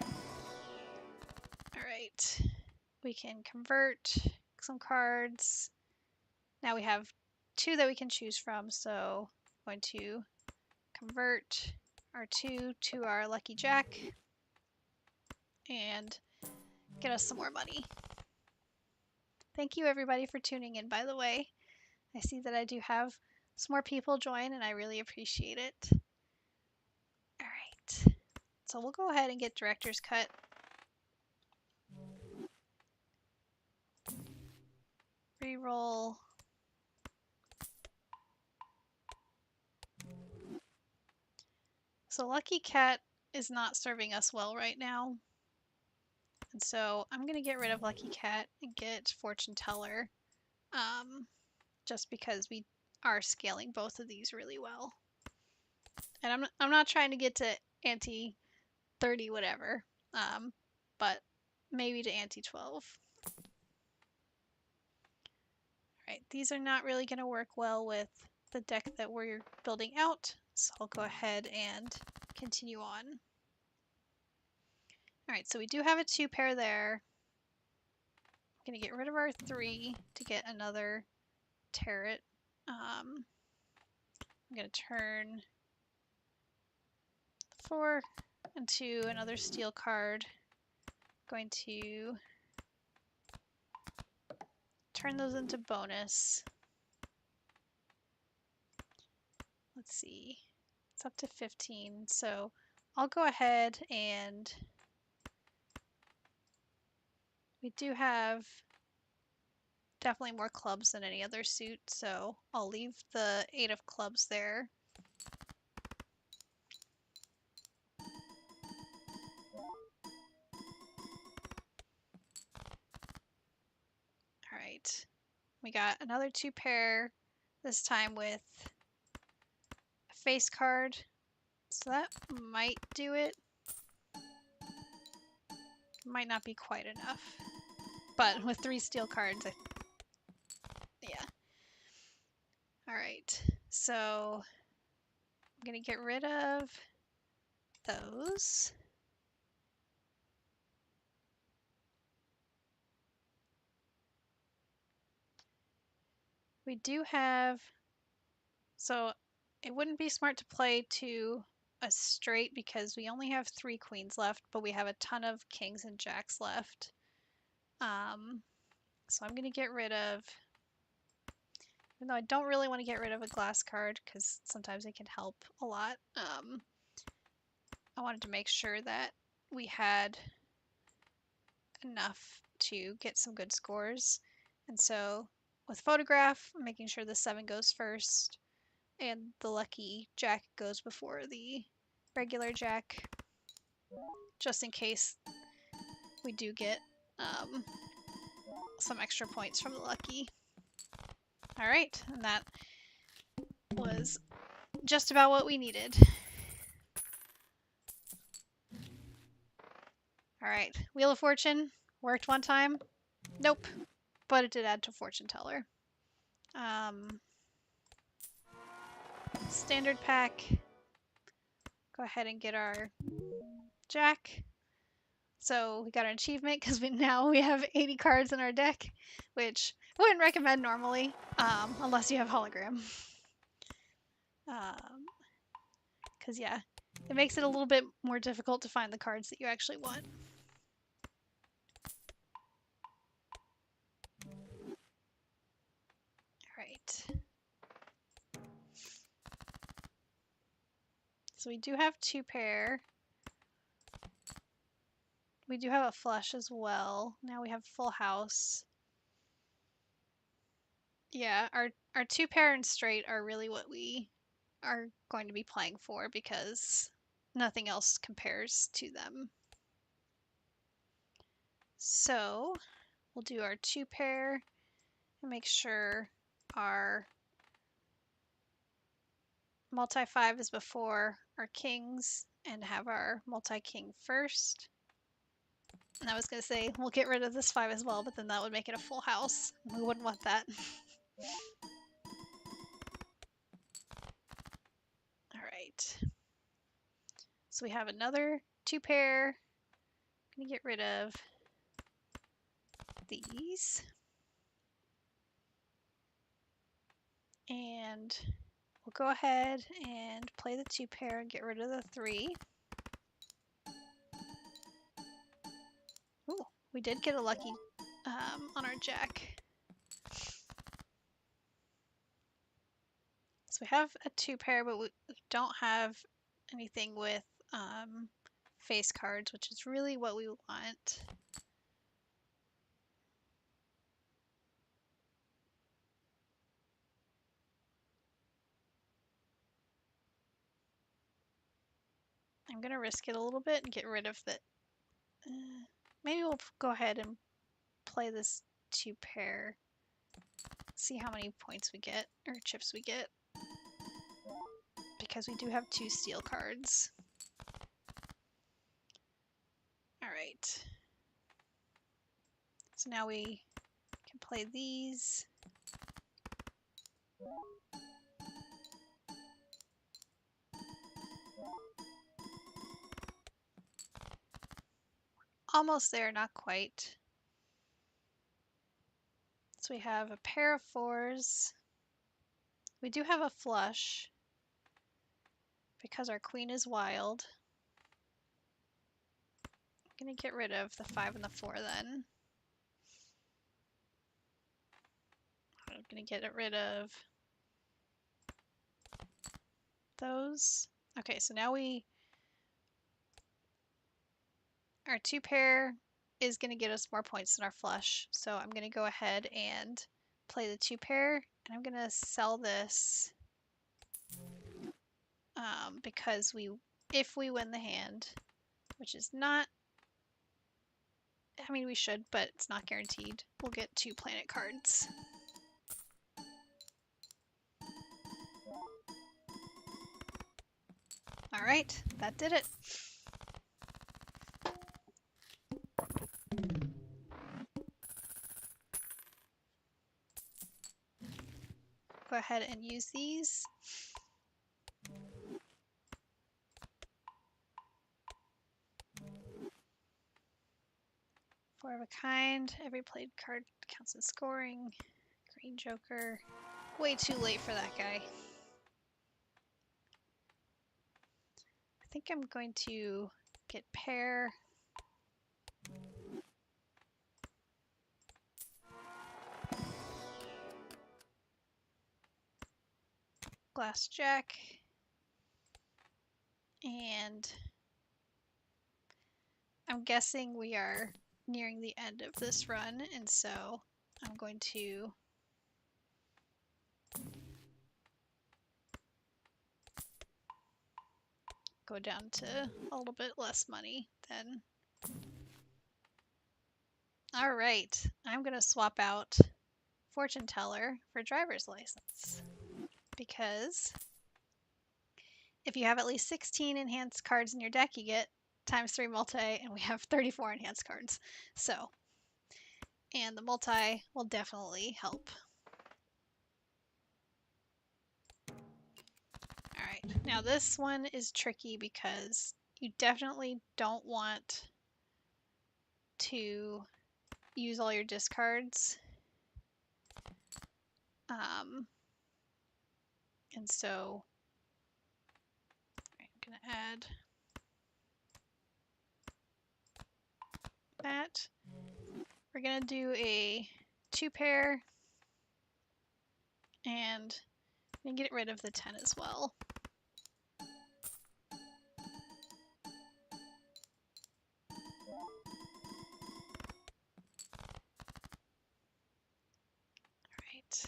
All right, we can convert some cards. Now we have 2 that we can choose from, so I'm going to convert our 2 to our lucky jack and get us some more money. Thank you everybody for tuning in, by the way. I see that I do have some more people join, and I really appreciate it. All right, so we'll go ahead and get director's cut. Reroll. So Lucky Cat is not serving us well right now. And so I'm going to get rid of Lucky Cat and get Fortune Teller. Just because we are scaling both of these really well. And I'm not trying to get to ante 30 whatever, but maybe to ante 12. Alright, these are not really going to work well with the deck that we're building out, so I'll go ahead and continue on. Alright, so we do have a 2 pair there. I'm going to get rid of our 3 to get another turret. I'm going to turn 4 into another steel card. Going to turn those into bonus. Let's see. It's up to 15, so I'll go ahead and we do have definitely more clubs than any other suit, so I'll leave the 8 of clubs there. Alright, we got another 2 pair, this time with a face card, so that might do it. Might not be quite enough, but with 3 steel cards, yeah. Alright, so I'm going to get rid of those. We do have, so it wouldn't be smart to play to a straight because we only have 3 queens left, but we have a ton of kings and jacks left. So I'm going to get rid of, even though I don't really want to get rid of a glass card because sometimes it can help a lot, I wanted to make sure that we had enough to get some good scores. And so with photograph, I'm making sure the 7 goes first and the lucky jack goes before the regular jack, just in case we do get some extra points from the lucky. Alright, and that was just about what we needed. Alright, Wheel of Fortune worked one time. Nope, but it did add to Fortune Teller. Standard pack. Go ahead and get our jack. So we got an achievement because now we have 80 cards in our deck, which I wouldn't recommend normally, unless you have hologram. Because yeah, it makes it a little bit more difficult to find the cards that you actually want. Alright. So we do have 2 pair. We do have a flush as well. Now we have full house. Yeah, our 2 pair and straight are really what we are going to be playing for because nothing else compares to them. So we'll do our 2 pair and make sure our multi-5 is before our kings and have our multi-king first. And I was going to say, we'll get rid of this 5 as well, but then that would make it a full house. We wouldn't want that. Alright. So we have another 2 pair. I'm going to get rid of these. And we'll go ahead and play the 2 pair and get rid of the 3. Ooh, we did get a lucky on our jack. So we have a 2 pair, but we don't have anything with face cards, which is really what we want. I'm going to risk it a little bit and get rid of the... maybe we'll go ahead and play this 2 pair. See how many points we get, or chips we get. Because we do have 2 steel cards. Alright. So now we can play these. Almost there, not quite. So we have a pair of 4s. We do have a flush because our queen is wild. I'm going to get rid of the 5 and the 4 then. I'm going to get rid of those. Okay, so now our 2 pair is going to get us more points than our flush. So I'm going to go ahead and play the 2 pair, and I'm going to sell this because if we win the hand, which is not, I mean we should, but it's not guaranteed, we'll get 2 planet cards. Alright, that did it. Go ahead and use these. Four of a kind. Every played card counts as scoring. Green Joker. Way too late for that guy. I think I'm going to get pair. Glass Jack. And I'm guessing we are nearing the end of this run, and so I'm going to go down to a little bit less money then. Alright, I'm going to swap out Fortune Teller for Driver's License, because if you have at least 16 enhanced cards in your deck, you get ×3 multi, and we have 34 enhanced cards. So, and the multi will definitely help. Alright, now this one is tricky because you definitely don't want to use all your discards. And so I'm going to add that. We're going to do a 2 pair, and I'm going to get rid of the 10 as well. Alright,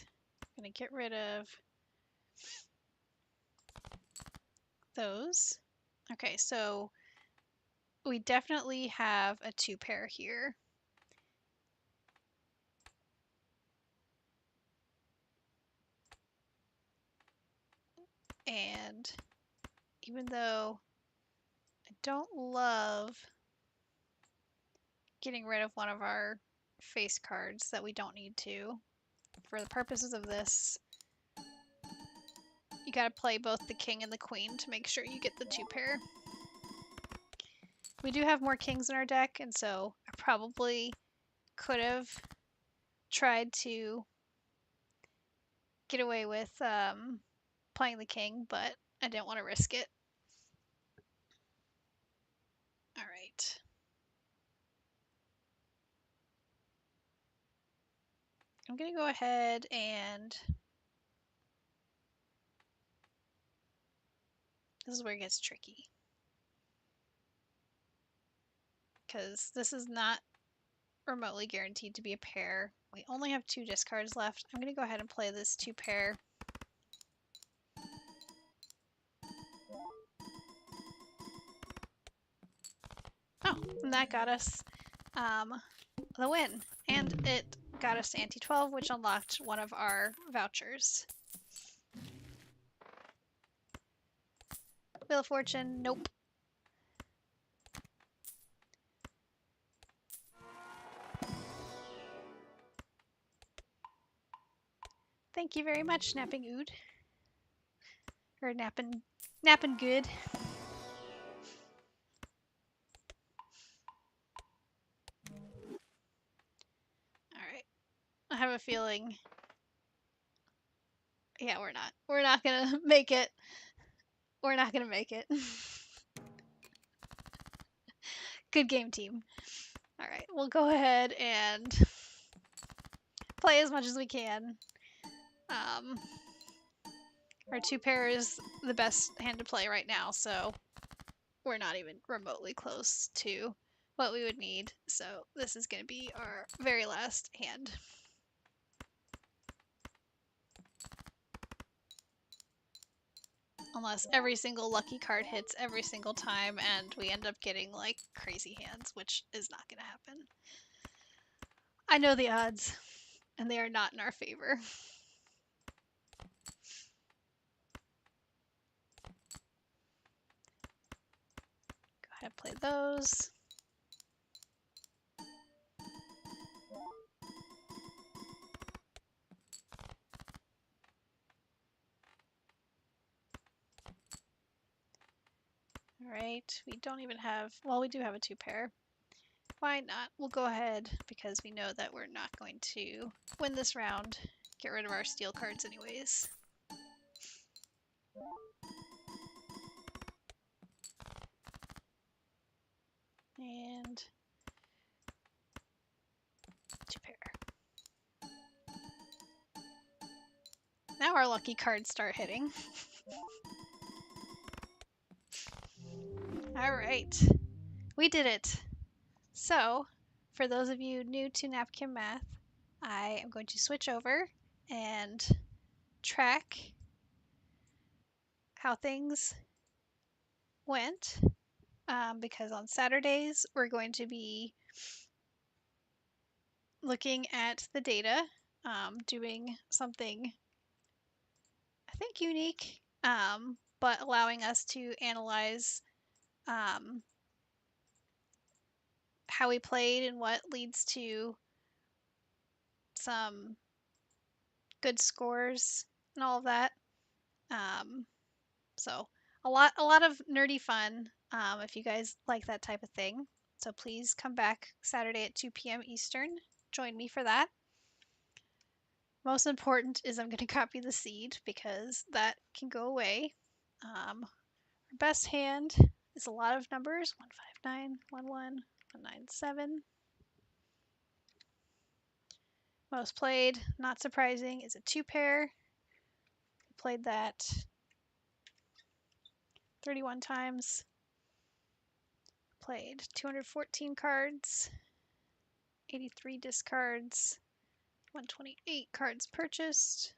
I'm going to get rid of those. Okay, so we definitely have a 2 pair here. And even though I don't love getting rid of one of our face cards that we don't need to. For the purposes of this, you gotta play both the king and the queen to make sure you get the 2-pair. We do have more kings in our deck, and so I probably could have tried to get away with playing the king, but I didn't want to risk it. All right. I'm going to go ahead and this is where it gets tricky. Because this is not remotely guaranteed to be a pair. We only have 2 discards left. I'm going to go ahead and play this 2-pair. Oh, and that got us the win. And it got us to Ante 12, which unlocked one of our vouchers. Wheel of Fortune, nope. Thank you very much, Napping Ood. Or napping good. Alright. I have a feeling. Yeah, we're not. We're not gonna make it. We're not gonna make it. Good game, team. Alright, we'll go ahead and play as much as we can. Our 2-pair is the best hand to play right now, so we're not even remotely close to what we would need. So this is going to be our very last hand. Unless every single lucky card hits every single time and we end up getting like crazy hands, which is not going to happen. I know the odds, and they are not in our favor. Go ahead and play those. Alright, we don't even have, well, we do have a 2-pair. Why not? We'll go ahead because we know that we're not going to win this round. Get rid of our steel cards anyways. And 2-pair. Now our lucky cards start hitting. Alright, we did it. So, for those of you new to NapKim Math, I am going to switch over and track how things went, because on Saturdays we're going to be looking at the data, doing something I think unique, but allowing us to analyze how we played and what leads to some good scores and all of that. So a lot of nerdy fun, if you guys like that type of thing. So please come back Saturday at 2 p.m. Eastern. Join me for that. Most important is I'm going to copy the seed because that can go away. Our best hand is a lot of numbers, 159, 11, 197. Most played, not surprising, is a 2-pair. Played that 31 times. Played 214 cards, 83 discards, 128 cards purchased.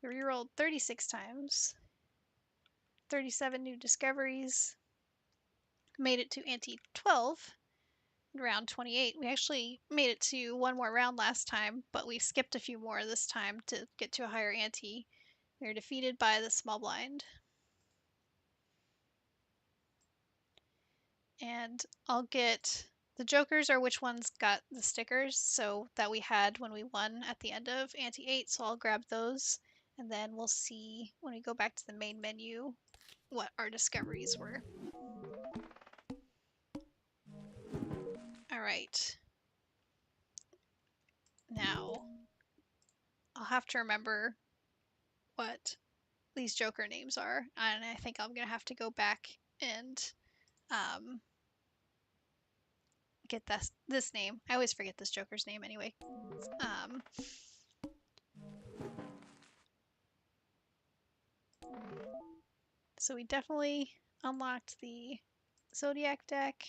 We rerolled 36 times, 37 new discoveries. Made it to Ante 12 in round 28. We actually made it to one more round last time, but we skipped a few more this time to get to a higher ante. We were defeated by the small blind. And I'll get The jokers are which ones got the stickers, so that we had when we won at the end of Ante 8, so I'll grab those, and then we'll see when we go back to the main menu what our discoveries were. Alright. Now, I'll have to remember what these joker names are, and I think I'm gonna have to go back and get this name. I always forget this joker's name anyway. So we definitely unlocked the Zodiac deck.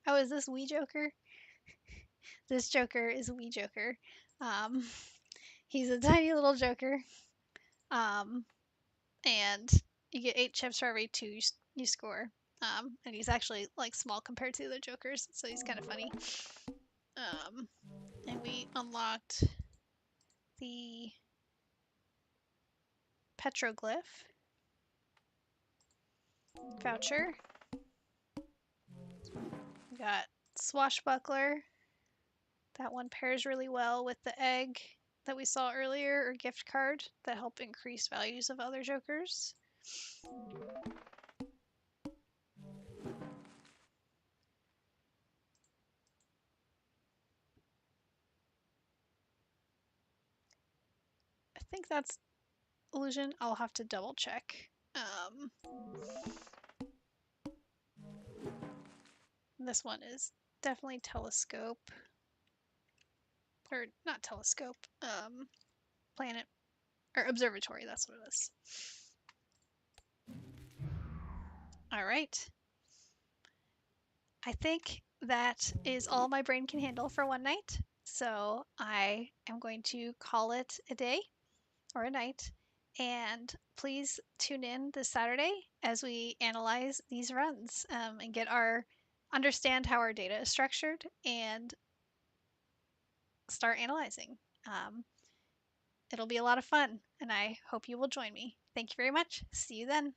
Oh, is this Wee Joker? This Joker is Wee Joker. Um, he's a tiny little Joker. And you get 8 chips for every 2 you score. And he's actually like small compared to the other Jokers, so he's kind of funny. And we unlocked the petroglyph voucher. We got swashbuckler. That one pairs really well with the egg that we saw earlier, or gift card that help increase values of other jokers. I think that's illusion. I'll have to double check. This one is definitely telescope. Or not telescope. Planet or observatory, that's what it is. All right. I think that is all my brain can handle for one night. So I am going to call it a day or a night. And please tune in this Saturday as we analyze these runs and understand how our data is structured and start analyzing. It'll be a lot of fun, and I hope you will join me. Thank you very much. See you then.